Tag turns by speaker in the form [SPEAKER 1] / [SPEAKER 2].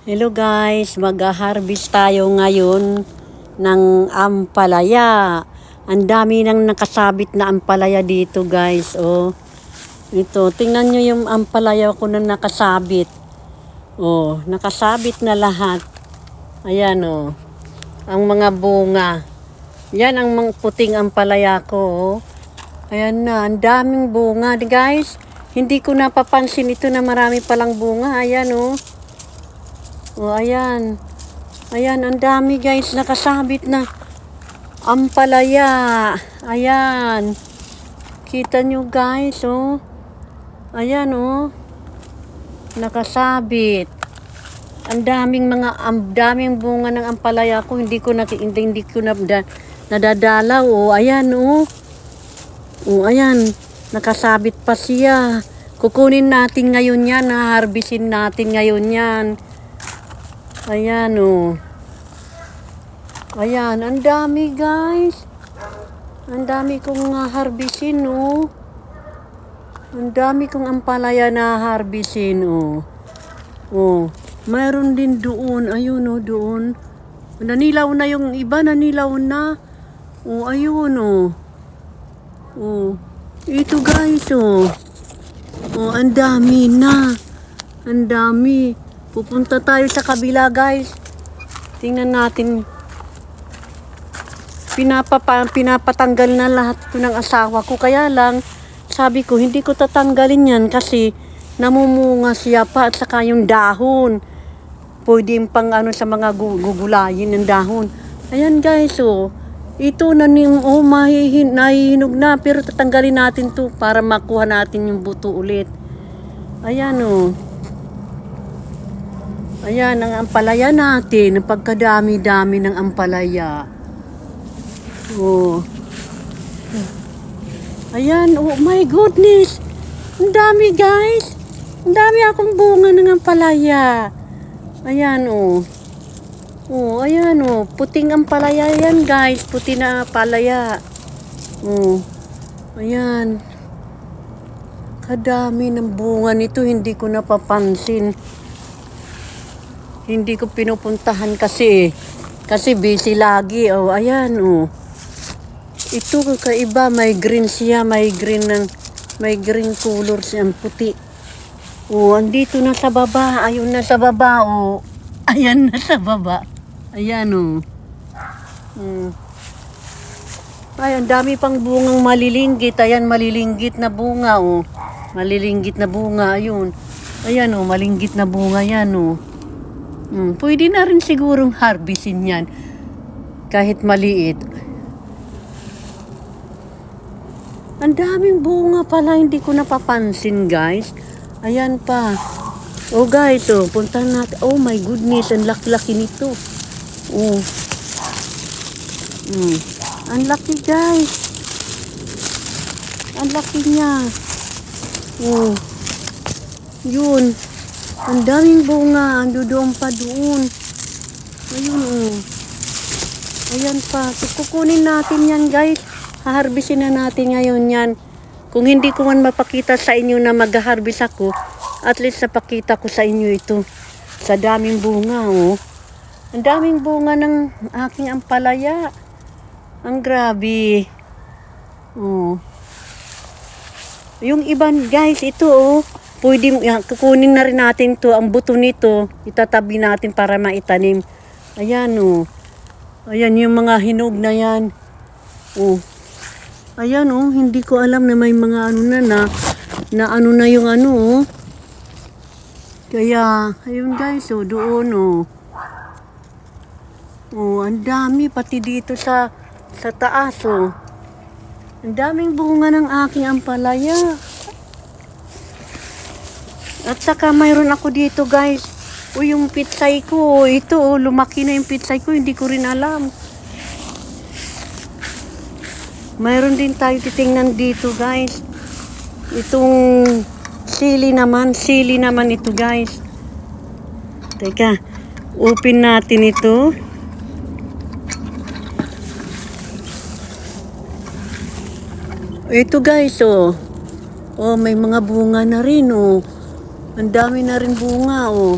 [SPEAKER 1] Hello guys, mag-harvest tayo ngayon ng ampalaya. Ang dami nang nakasabit na ampalaya dito guys. Oh, ito, tingnan nyo yung ampalaya ko na nakasabit. Oh, nakasabit na lahat. Ayan oh, ang mga bunga. Yan ang mga puting ampalaya ko. Oh. Ayan na, ang daming bunga guys. Hindi ko napapansin ito na marami palang bunga. Ayan oh. Oh, ayan. Ayan, ang dami guys, nakasabit na ampalaya. Ayan. Kita nyo guys, oh. Ayan, oh. Nakasabit. Ang daming bunga ng ampalaya ko. Hindi ko nadadalaw, oh. Ayan, oh. Oh, ayan. Nakasabit pa siya. Kukunin natin ngayon yan, harvestin natin ngayon yan. Ayan oh. Ayan, ang dami guys. Ang dami kong harvestin oh. Ang dami kong ampalaya na harvestin oh. Oh, mayroon din doon. Ayun oh, doon. Nanilaw na yung iba, nanilaw na. Oh, ayun oh. Oh, ito guys oh. Oh, ang dami na. Ang dami. Pupunta tayo sa kabila guys. Tingnan natin. Pinapatanggal na lahat ko ng asawa ko. Kaya lang, sabi ko, hindi ko tatanggalin yan kasi namumunga siya pa at saka yung dahon. Pwede pang sa mga gugulayin ng dahon. Ayan guys, oh. Ito na nahihinog na. Pero tatanggalin natin to para makuha natin yung buto ulit. Ayan, oh. Ayan, ang ampalaya natin. Ang pagkadami-dami ng ampalaya. Oh. Ayan, oh my goodness. Ang dami guys. Ang dami akong bunga ng ampalaya. Ayan, oh. Oh, ayan, oh. Puting ampalaya yan guys. Puti na ampalaya. Oh. Ayan. Kadami ng bunga nito. Hindi ko napapansin. Hindi ko pinupuntahan kasi busy lagi. Oh, ayan oh. Ito kaiba, may green siya, may green color siyang puti. Oh, andito na sa baba. Ayun na sa baba oh. Ayan na sa baba. Ayan oh. Ay, ang dami pang bungang malilinggit. Ayan, malilinggit na bunga oh. Malilinggit na bunga, ayun. Ayan oh, malinggit na bunga yan oh. Pwede na rin sigurong harvestin yan. Kahit maliit. Ang daming bunga pala, hindi ko napapansin guys. Ayan pa. Oh guys, oh, puntahan natin. Oh my goodness, ang laki-laki nito. Oh. Ang laki guys. Ang laki niya. Oh. Yun. Ang daming bunga. Ando doon pa doon. Ayun oh. Ayan pa. So, kukunin natin yan guys. Haharvestin na natin ngayon yan. Kung hindi ko man mapakita sa inyo na mag-harvest ako, at least napakita ko sa inyo ito. Sa daming bunga oh. Ang daming bunga ng aking ampalaya. Ang grabe. Oh. Yung iban guys, ito oh. Pwede, kukunin na rin natin to, ang buto nito, itatabi natin para maitanim. Ayan oh. Ayan yung mga hinog na yan. Oh. Ayan oh, hindi ko alam na may mga ano na yung ano oh. Kaya, ayun guys oh, doon oh. Oh, ang dami pati dito sa taas oh. Ang daming bunga ng aking ampalaya. At saka mayroon ako dito guys. O yung pitsay ko. Ito lumaki na yung pitsay ko. Hindi ko rin alam. Mayroon din tayo titingnan dito guys. Itong sili naman. Sili naman ito guys. Teka. Open natin ito. Ito guys oh. Oh may mga bunga na rin oh. Ang dami na rin bunga oh.